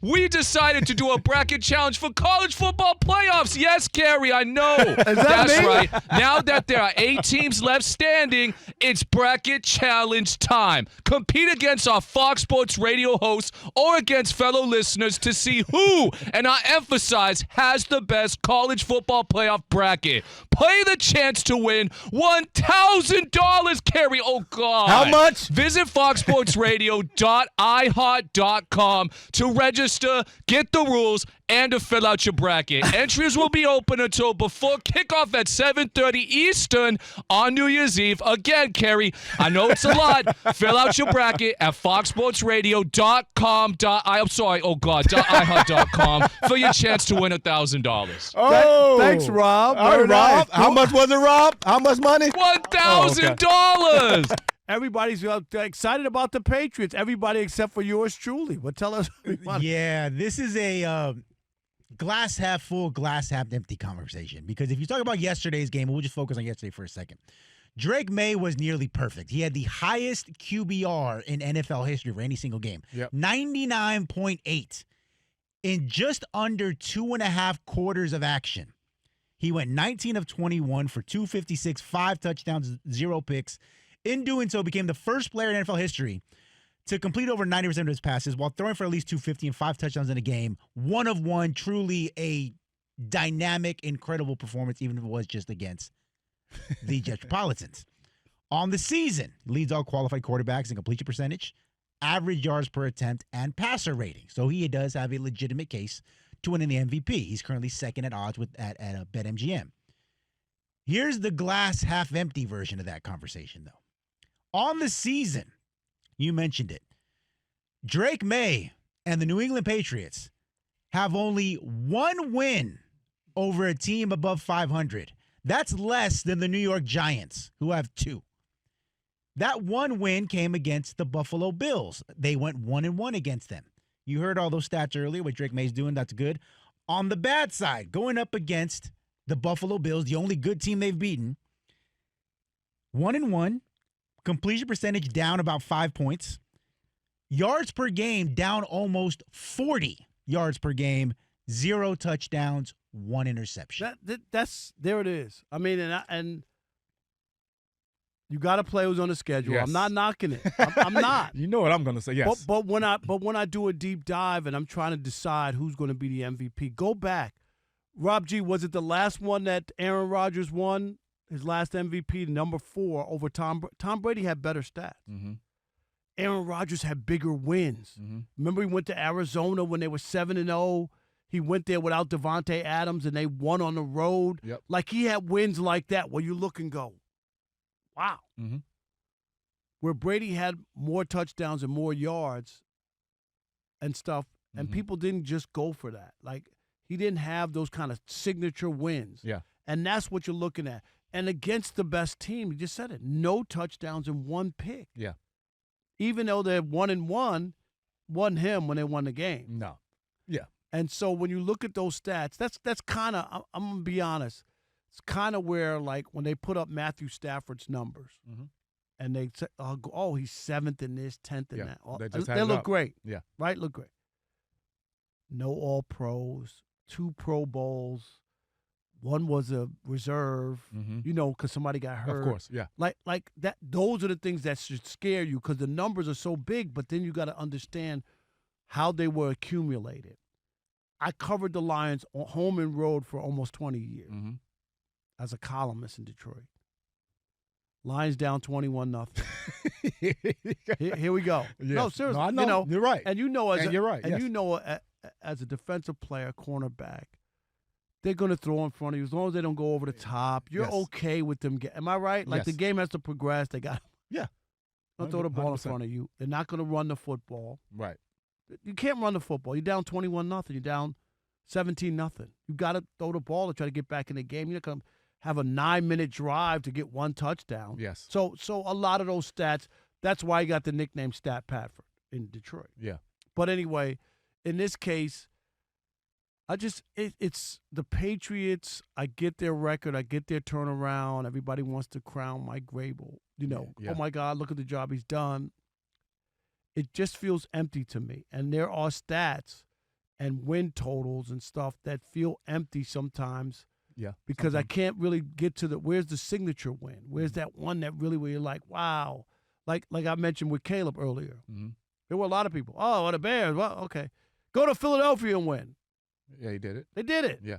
we decided to do a bracket challenge for college football playoffs. Yes, Kerry, I know. That's right. Now that there are 8 teams left standing, it's bracket challenge time. Compete against our Fox Sports Radio hosts or against fellow listeners to see who, and I emphasize, has the best college football playoff bracket. Play the chance to win $1,000, Kerry. Oh, God. How much? Visit foxsportsradio.iheart.com to register, get the rules, and to fill out your bracket. Entries will be open until before kickoff at 7:30 Eastern on New Year's Eve. Again, Kerry, I know it's a lot. Fill out your bracket at iHeart.com for your chance to win $1,000. Oh. Thanks, Rob. All right, Rob. How much was it, Rob? How much money? $1,000. Everybody's excited about the Patriots. Everybody except for yours truly. But tell us. Yeah, this is a glass half full, glass half empty conversation. Because if you talk about yesterday's game, we'll just focus on yesterday for a second. Drake Maye was nearly perfect. He had the highest QBR in NFL history for any single game. Yep. 99.8. In just under 2.5 quarters of action, he went 19 of 21 for 256, 5 touchdowns, 0 picks. In doing so, became the first player in NFL history to complete over 90% of his passes while throwing for at least 250 and 5 touchdowns in a game. 1 of 1, truly a dynamic, incredible performance, even if it was just against the Metropolitans. On the season, leads all qualified quarterbacks in completion percentage, average yards per attempt, and passer rating. So he does have a legitimate case to winning the MVP. He's currently second at odds at BetMGM. Here's the glass half empty version of that conversation, though. On the season, you mentioned it, Drake Maye and the New England Patriots have only 1 win over a team above 500. That's less than the New York Giants, who have 2. That 1 win came against the Buffalo Bills. They went 1-1 against them. You heard all those stats earlier, what Drake Maye's doing, that's good. On the bad side, going up against the Buffalo Bills, the only good team they've beaten, 1-1, completion percentage down about 5 points, yards per game down almost 40 yards per game, 0 touchdowns, 1 interception. That's there it is. I mean, and you got to play who's on the schedule. Yes. I'm not knocking it. I'm not. You know what I'm going to say, yes. But when I do a deep dive and I'm trying to decide who's going to be the MVP, go back. Rob G, was it the last one that Aaron Rodgers won? His last MVP, number 4, over Tom Brady had better stats. Mm-hmm. Aaron Rodgers had bigger wins. Mm-hmm. Remember he went to Arizona when they were 7-0. He went there without Devontae Adams, and they won on the road. Yep. Like, he had wins like that where you look and go, wow. Mm-hmm. Where Brady had more touchdowns and more yards and stuff, and Mm-hmm. people didn't just go for that. Like, he didn't have those kind of signature wins. Yeah. And that's what you're looking at. And against the best team, you just said it, no touchdowns and 1 pick. Yeah. Even though they're 1-1, wasn't him when they won the game. No. Yeah. And so when you look at those stats, that's kind of, I'm going to be honest, it's kind of where, like, when they put up Matthew Stafford's numbers, Mm-hmm. and they say, oh, he's 7th in this, 10th in Yeah. that. They just They had it look up. great. Yeah. Right? Look great. No All-Pros, 2 Pro Bowls. One was a reserve, Mm-hmm. because somebody got hurt. Of course, yeah. Like that. Those are the things that should scare you because the numbers are so big. But then you got to understand how they were accumulated. I covered the Lions on home and road for almost 20 years Mm-hmm. as a columnist in Detroit. Lions down 21-0. Here we go. Yes. No, seriously. No, I know. You're right. And you're right. And yes. as a defensive player, cornerback, they're going to throw in front of you as long as they don't go over the top. You're Yes. okay with them. Am I right? Like, Yes. the game has to progress. They got Yeah. don't throw the ball in 100%. front of you. They're not going to run the football. Right. You can't run the football. You're down 21-0. You're down 17-0. You got to throw the ball to try to get back in the game. You're not going to have a 9-minute drive to get 1 touchdown. Yes. So a lot of those stats, that's why you got the nickname Stat Patford in Detroit. Yeah. But anyway, in this case, it's the Patriots. I get their record. I get their turnaround. Everybody wants to crown Mike Vrabel. Yeah. Oh, my God, look at the job he's done. It just feels empty to me. And there are stats and win totals and stuff that feel empty sometimes. Yeah. Because I can't really get to where's the signature win? Where's that one that really where you're like, wow. Like I mentioned with Caleb earlier. Mm-hmm. There were a lot of people. Oh, the Bears. Well, okay. Go to Philadelphia and win. Yeah, he did it. They did it. Yeah.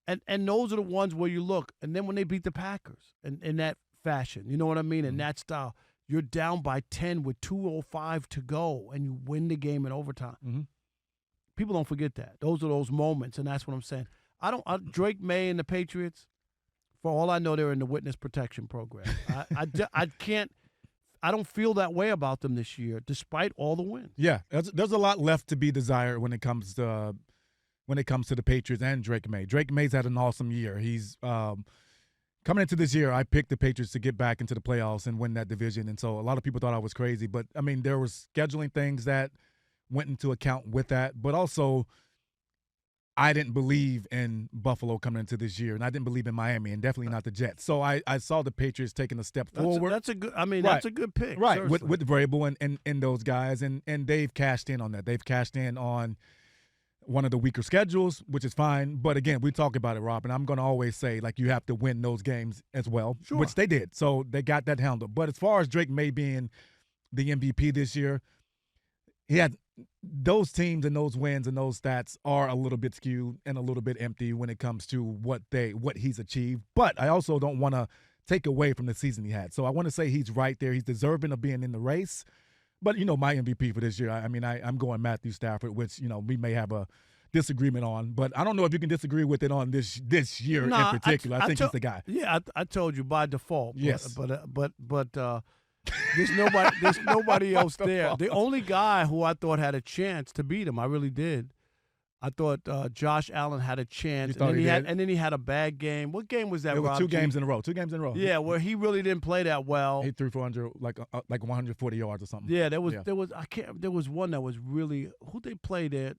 And those are the ones where you look. And then when they beat the Packers in that fashion, you know what I mean? In that style, you're down by 10 with 2:05 to go, and you win the game in overtime. Mm-hmm. People don't forget that. Those are those moments, and that's what I'm saying. Drake Maye and the Patriots, for all I know, they're in the witness protection program. I can't. I don't feel that way about them this year, despite all the wins. Yeah, there's a lot left to be desired when it comes to the Patriots and Drake Maye. Drake Maye's had an awesome year. He's coming into this year, I picked the Patriots to get back into the playoffs and win that division, and so a lot of people thought I was crazy. But, I mean, there was scheduling things that went into account with that. But also, I didn't believe in Buffalo coming into this year, and I didn't believe in Miami, and definitely not the Jets. So I saw the Patriots taking a step forward. That's a good. I mean, Right. that's a good pick. Right, Seriously. with Vrabel and those guys, and they've cashed in on that. They've cashed in on one of the weaker schedules, which is fine. But, again, we talk about it, Rob, and I'm going to always say, like, you have to win those games as well, Sure. which they did. So they got that handled. But as far as Drake Maye being the MVP this year, he had those teams and those wins and those stats are a little bit skewed and a little bit empty when it comes to what he's achieved. But I also don't want to take away from the season he had. So I want to say he's right there. He's deserving of being in the race. But, my MVP for this year, I'm going Matthew Stafford, which, we may have a disagreement on. But I don't know if you can disagree with it on this year in particular. I think he's the guy. Yeah, I told you by default. Yes. But there's nobody else there. The only guy who I thought had a chance to beat him, I really did. I thought Josh Allen had a chance, and then he had a bad game. What game was that? It was Rob 2 games in a row. 2 games in a row. Yeah, where he really didn't play that well. He threw for under like 140 yards or something. Yeah, there was one that was really who they played there.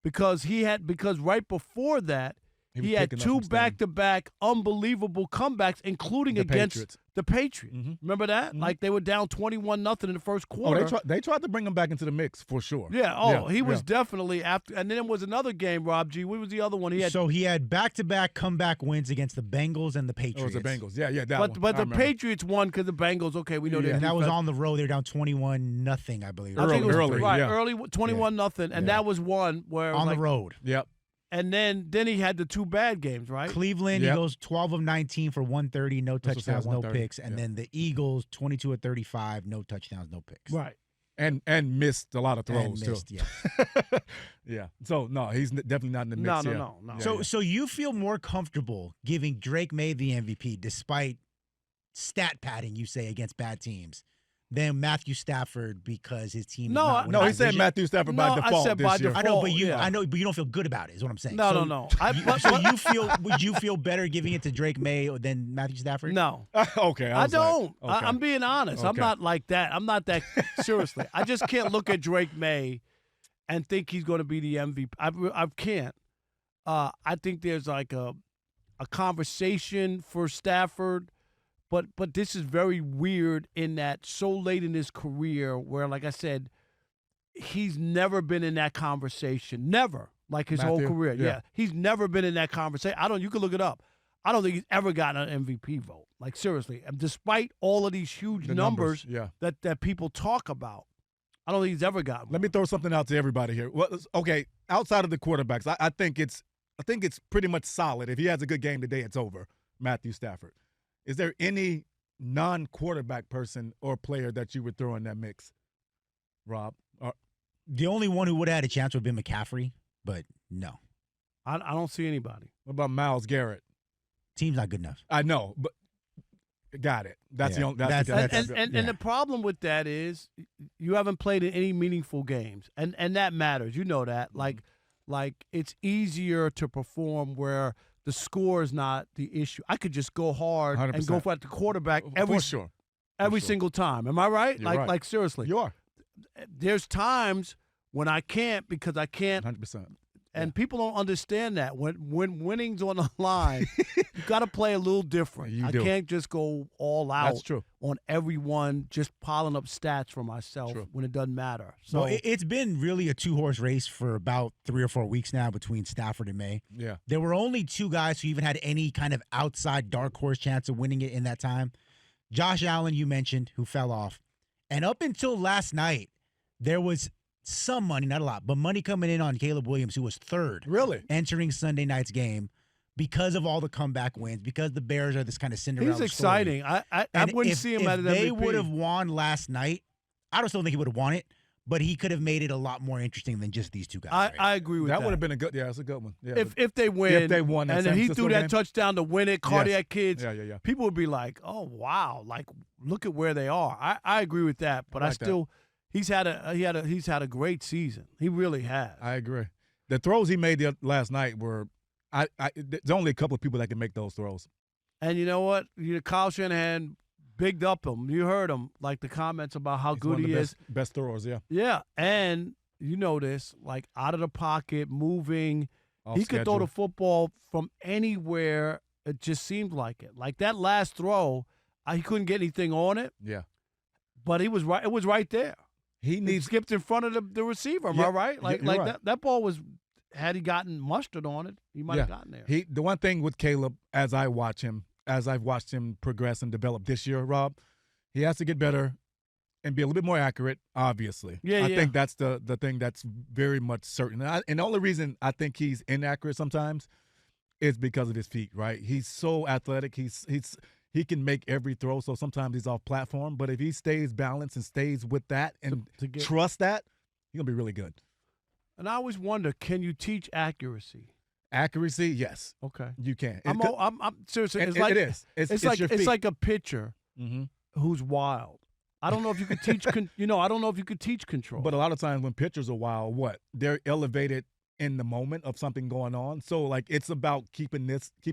Because right before that he had 2 back-to-back unbelievable comebacks, including against the Patriots. Mm-hmm. Remember that? Mm-hmm. Like they were down 21-0 in the first quarter. Oh, they tried to bring him back into the mix for sure. Yeah. He was definitely after. And then there was another game, Rob G. What was the other one? He had back-to-back comeback wins against the Bengals and the Patriots. Oh, it was the Bengals. Yeah, that one. But the Patriots won because the Bengals. Okay, we know that. And that was on the road. They were down 21-0, I believe. Early, early 21-0, and that was one where on the road. Yep. And then he had the 2 bad games, right? Cleveland, he goes 12 of 19 for 130, no touchdowns, no picks. And then the Eagles, 22 of 35, no touchdowns, no picks. Right. And missed a lot of throws, too. Yeah. Yeah. So, no, he's definitely not in the mix. No. So you feel more comfortable giving Drake Maye the MVP despite stat padding, you say, against bad teams, than Matthew Stafford because his team is not winning. No, he said Matthew Stafford by default. I said by this year. default. I know, but you don't feel good about it, is what I'm saying. No. Would you feel better giving it to Drake Maye than Matthew Stafford? No. Okay. I don't. Like, okay. I'm being honest. Okay. I'm not like that. I'm not that seriously. I just can't look at Drake Maye and think he's going to be the MVP. I can't. I think there's like a conversation for Stafford. But this is very weird in that so late in his career where, like I said, he's never been in that conversation. Never. Like his whole career. Yeah. He's never been in that conversation. You can look it up. I don't think he's ever gotten an MVP vote. Like, seriously. And despite all of these huge numbers that people talk about, I don't think he's ever gotten one. Let me throw something out to everybody here. Well, okay, outside of the quarterbacks, I think it's pretty much solid. If he has a good game today, it's over. Matthew Stafford. Is there any non-quarterback person or player that you would throw in that mix, Rob? The only one who would have had a chance would have been McCaffrey, but no. I don't see anybody. What about Myles Garrett? Team's not good enough. I know, but got it. That's the only. And the problem with that is you haven't played in any meaningful games, and that matters. You know that. Like it's easier to perform where the score is not the issue. I could just go hard 100%. and go for the quarterback every single time. Am I right? You're right. Like seriously. You are. There's times when I can't because I can't 100%. And people don't understand that. When winning's on the line, you got to play a little different. You I do. can't just go all out That's true. on everyone, just piling up stats for myself True. when it doesn't matter. So Well, it's been really a two-horse race for about 3 or 4 weeks now between Stafford and May. Yeah. There were only 2 guys who even had any kind of outside dark horse chance of winning it in that time. Josh Allen, you mentioned, who fell off. And up until last night, there was some money, not a lot, but money coming in on Caleb Williams, who was third Really? entering Sunday night's game because of all the comeback wins, because the Bears are this kind of Cinderella he's story. exciting. I And wouldn't if, see him if at an they MVP. would have won last night, I don't still think he would have won it, but he could have made it a lot more interesting than just these 2 guys. right? I agree with that. That would have been a good. Yeah, that's a good one. Yeah. if they win. If they won that and San then he Francisco threw that game? touchdown to win it, cardiac kids. Yeah. People would be like, "Oh wow, like look at where they are." I agree with that, but I like that. still he's had a great season. He really has. I agree. The throws he made last night were. There's only a couple of people that can make those throws. And you know what? Kyle Shanahan bigged up him. You heard him, like the comments about how He's good one of he the is. best throwers. Yeah. Yeah, and you know this, like out of the pocket, moving. Off He could throw the schedule. football from anywhere. It just seemed like it. Like that last throw, he couldn't get anything on it, Yeah. but he was right. It was right there. He He needs. skipped in front of the receiver. Am I Yeah, right? Like, you're like right. that ball was. Had he gotten mustard on it, he might have gotten there. The one thing with Caleb, as I've watched him progress and develop this year, Rob, he has to get better and be a little bit more accurate. Obviously, I think that's the thing that's very much certain. And the only reason I think he's inaccurate sometimes is because of his feet. Right? He's so athletic. He can make every throw. So sometimes he's off platform. But if he stays balanced and stays with that and trust that, he's gonna be really good. And I always wonder, can you teach accuracy? Accuracy, yes, Okay, you can. I'm seriously. It's It like is. It's like your feet. it's like a pitcher Mhm. who's wild. I don't know if you could teach. I don't know if you could teach control. But a lot of times when pitchers are wild, they're elevated in the moment of something going on. So like it's about keeping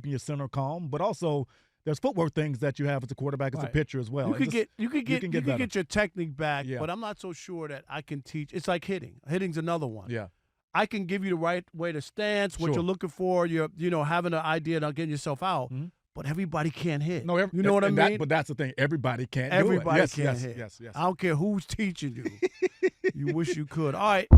your center calm, but also there's footwork things that you have as a quarterback, as a Right. pitcher as well. you could can get better. get your technique back, Yeah. but I'm not so sure that I can teach. It's like hitting. Hitting's another one. Yeah. I can give you the right way to stance, what Sure. you're looking for. You're having an idea about getting yourself out. Mhm. But everybody can't hit. No, you know what I mean? but that's the thing. Everybody can't Everybody do it. can't Yes, hit. yes. I don't care who's teaching you. You wish you could. All right.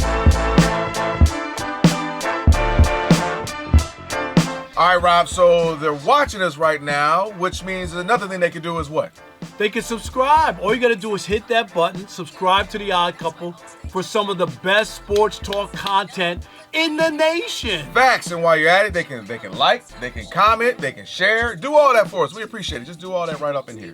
All right, Rob, so they're watching us right now, which means another thing they can do is what? They can subscribe. All you got to do is hit that button, subscribe to The Odd Couple for some of the best sports talk content in the nation. Facts, and while you're at it, they can like, they can comment, they can share, do all that for us. We appreciate it. Just do all that right up in here.